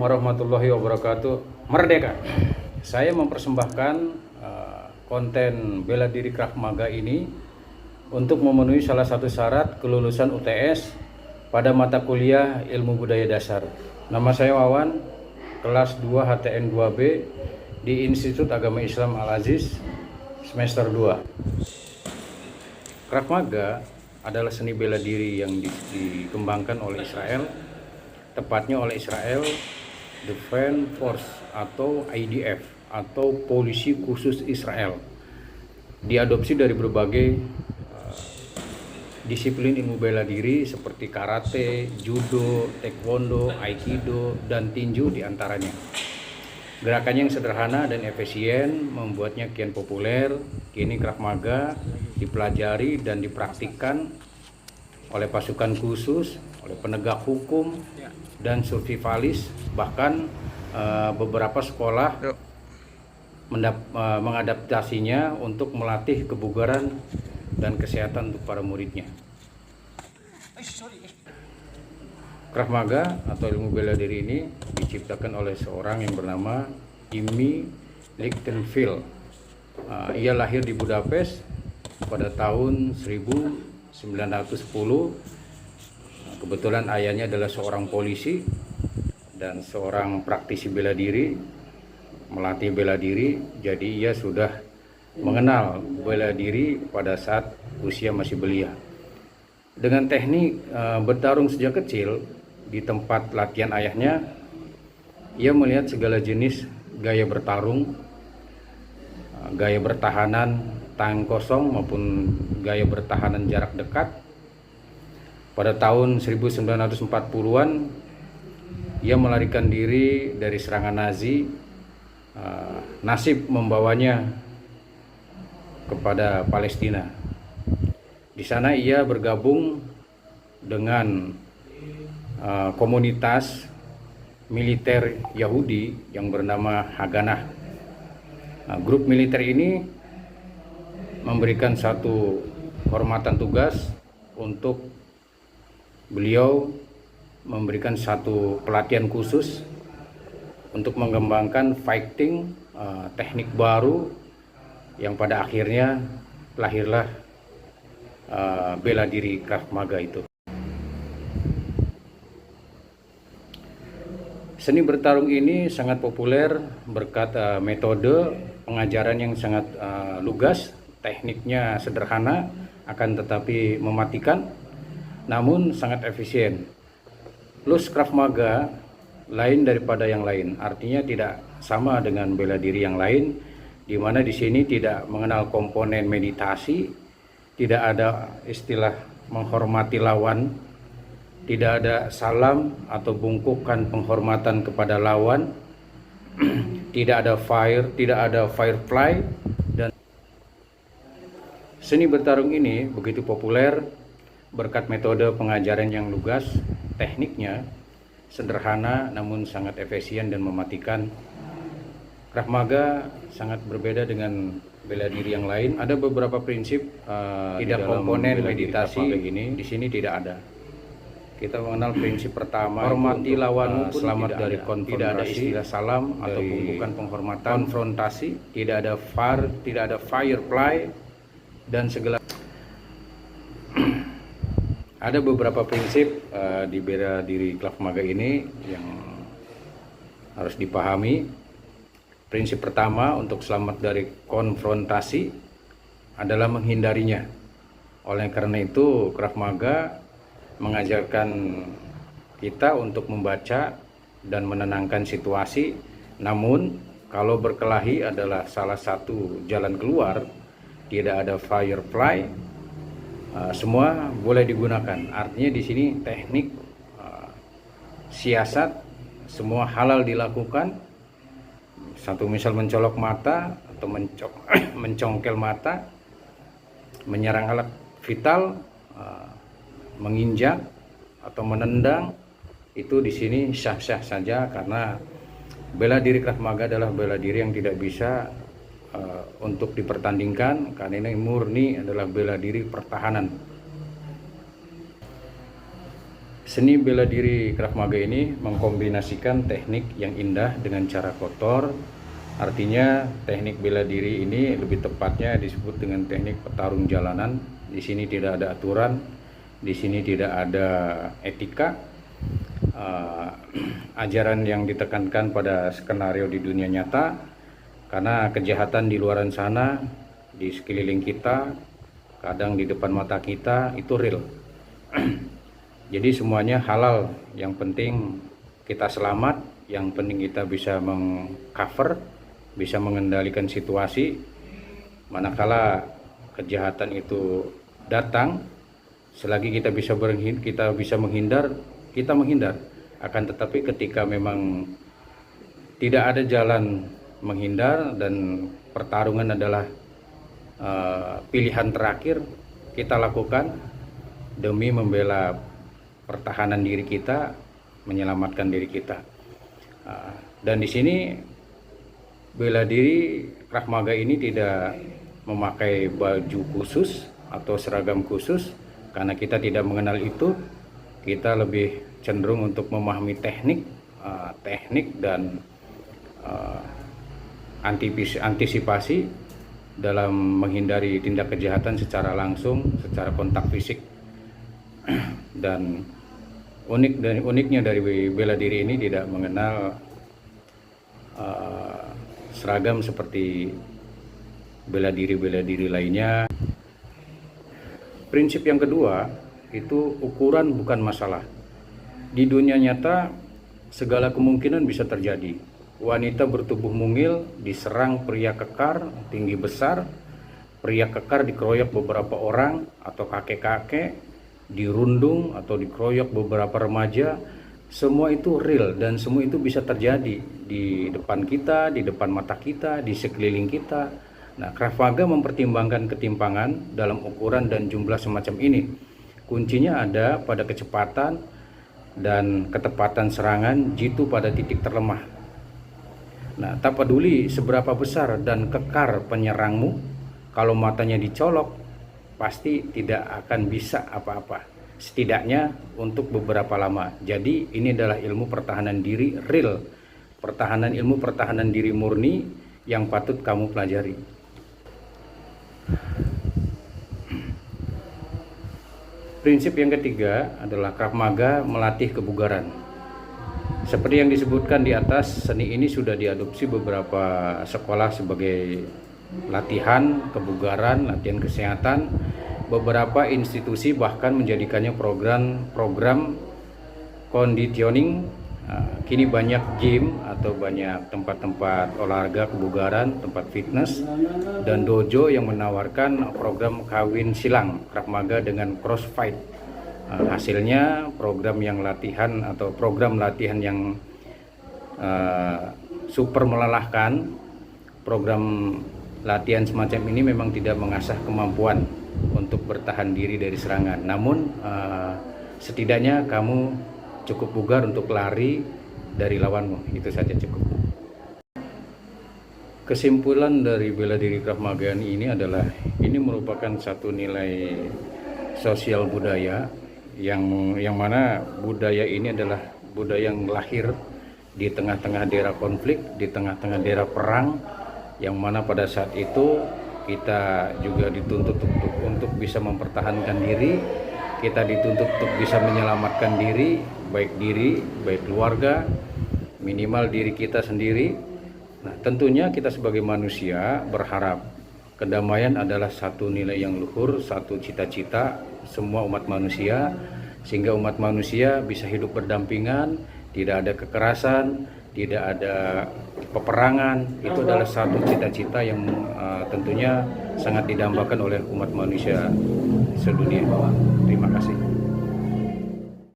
warahmatullahi wabarakatuh. Merdeka. Saya mempersembahkan konten bela diri Krav Maga ini untuk memenuhi salah satu syarat kelulusan UTS pada mata kuliah Ilmu Budaya Dasar. Nama saya Wawan, kelas 2 HTN 2B di Institut Agama Islam Al-Aziz, semester 2. Krav Maga adalah seni bela diri yang dikembangkan oleh Israel, tepatnya oleh Israel Defense Force atau IDF atau Polisi Khusus Israel. Diadopsi dari berbagai disiplin ilmu bela diri seperti karate, judo, taekwondo, aikido, dan tinju diantaranya. Gerakannya yang sederhana dan efisien membuatnya kian populer. Kini Krav Maga dipelajari dan dipraktikkan oleh pasukan khusus, oleh penegak hukum, dan survivalis. Bahkan beberapa sekolah mengadaptasinya untuk melatih kebugaran dan kesehatan untuk para muridnya. Krav Maga atau ilmu bela diri ini diciptakan oleh seorang yang bernama Imi Lichtenfeld. Ia lahir di Budapest pada tahun 1910. Kebetulan ayahnya adalah seorang polisi dan seorang praktisi bela diri, melatih bela diri. Jadi ia sudah mengenal bela diri pada saat usia masih belia. Dengan teknik bertarung sejak kecil di tempat latihan ayahnya, ia melihat segala jenis gaya bertarung, gaya bertahanan tangan kosong maupun gaya bertahanan jarak dekat. Pada tahun 1940-an, ia melarikan diri dari serangan Nazi. Nasib membawanya kepada Palestina. Di sana ia bergabung dengan komunitas militer Yahudi yang bernama Haganah. Grup militer ini memberikan satu kehormatan tugas untuk beliau memberikan satu pelatihan khusus untuk mengembangkan fighting, teknik baru yang pada akhirnya lahirlah bela diri Krav Maga itu. Seni bertarung ini sangat populer berkat metode pengajaran yang sangat lugas, tekniknya sederhana akan tetapi mematikan, namun sangat efisien. Plus Krav Maga lain daripada yang lain, artinya tidak sama dengan bela diri yang lain, di mana di sini tidak mengenal komponen meditasi, tidak ada istilah menghormati lawan, tidak ada salam atau bungkukan penghormatan kepada lawan, tidak ada firefly, dan seni bertarung ini begitu populer berkat metode pengajaran yang lugas, tekniknya sederhana namun sangat efisien dan mematikan. Krav Maga sangat berbeda dengan bela diri yang lain. Ada beberapa prinsip tidak komponen meditasi ini di sini tidak ada. Kita mengenal prinsip pertama, hormati lawanmu, selamat dari konfrontasi, tidak ada istilah salam atau bungkukan penghormatan, konfrontasi, tidak ada firefly dan segala. Ada beberapa prinsip di bela diri Krav Maga ini yang harus dipahami. Prinsip pertama untuk selamat dari konfrontasi adalah menghindarinya. Oleh karena itu Krav Maga mengajarkan kita untuk membaca dan menenangkan situasi. Namun kalau berkelahi adalah salah satu jalan keluar, tidak ada firefly, semua boleh digunakan. Artinya di sini teknik, siasat, semua halal dilakukan. Satu misal mencolok mata atau mencongkel mata, menyerang alat vital, menginjak atau menendang, itu di sini sah-sah saja karena bela diri Krav Maga adalah bela diri yang tidak bisa untuk dipertandingkan karena ini murni adalah bela diri pertahanan. Seni bela diri Krav Maga ini mengkombinasikan teknik yang indah dengan cara kotor. Artinya teknik bela diri ini lebih tepatnya disebut dengan teknik petarung jalanan. Di sini tidak ada aturan, di sini tidak ada etika. Ajaran yang ditekankan pada skenario di dunia nyata, karena kejahatan di luaran sana, di sekeliling kita, kadang di depan mata kita, itu real. Jadi semuanya halal, yang penting kita selamat, yang penting kita bisa mengcover, bisa mengendalikan situasi. Manakala kejahatan itu datang, selagi kita bisa menghindar, kita menghindar. Akan tetapi ketika memang tidak ada jalan menghindar dan pertarungan adalah pilihan terakhir, kita lakukan demi membela pertahanan diri kita, menyelamatkan diri kita. Dan di sini bela diri Krav Maga ini tidak memakai baju khusus atau seragam khusus, karena kita tidak mengenal itu. Kita lebih cenderung untuk memahami teknik dan antisipasi dalam menghindari tindak kejahatan secara langsung, secara kontak fisik. Dan uniknya dari bela diri ini tidak mengenal seragam seperti bela diri lainnya. Prinsip yang kedua itu ukuran bukan masalah. Di dunia nyata segala kemungkinan bisa terjadi. Wanita bertubuh mungil diserang pria kekar tinggi besar, pria kekar dikeroyok beberapa orang atau kakek-kakek, dirundung atau dikeroyok beberapa remaja. Semua itu real dan semua itu bisa terjadi di depan kita, di depan mata kita, di sekeliling kita. Nah, Krav Maga mempertimbangkan ketimpangan dalam ukuran dan jumlah semacam ini. Kuncinya ada pada kecepatan dan ketepatan serangan jitu pada titik terlemah. Nah, tak peduli seberapa besar dan kekar penyerangmu, kalau matanya dicolok, pasti tidak akan bisa apa-apa. Setidaknya untuk beberapa lama. Jadi ini adalah ilmu pertahanan diri real. Ilmu pertahanan diri murni yang patut kamu pelajari. Prinsip yang ketiga adalah Krav Maga melatih kebugaran. Seperti yang disebutkan di atas, seni ini sudah diadopsi beberapa sekolah sebagai latihan kebugaran, latihan kesehatan. Beberapa institusi bahkan menjadikannya program conditioning. Kini banyak gym atau banyak tempat-tempat olahraga kebugaran, tempat fitness dan dojo yang menawarkan program kawin silang Krav Maga dengan crossfight. Hasilnya program latihan yang super melelahkan. Program latihan semacam ini memang tidak mengasah kemampuan untuk bertahan diri dari serangan. Namun setidaknya kamu cukup bugar untuk lari dari lawanmu. Itu saja cukup. Kesimpulan dari bela diri Krav Maga ini adalah ini merupakan satu nilai sosial budaya yang mana budaya ini adalah budaya yang lahir di tengah-tengah daerah konflik, di tengah-tengah daerah perang, yang mana pada saat itu kita juga dituntut untuk bisa mempertahankan diri, kita dituntut untuk bisa menyelamatkan diri, baik keluarga, minimal diri kita sendiri. Nah, tentunya kita sebagai manusia berharap kedamaian adalah satu nilai yang luhur, satu cita-cita semua umat manusia, sehingga umat manusia bisa hidup berdampingan, tidak ada kekerasan, tidak ada peperangan. Itu adalah satu cita-cita yang tentunya sangat didambakan oleh umat manusia sedunia. Terima kasih.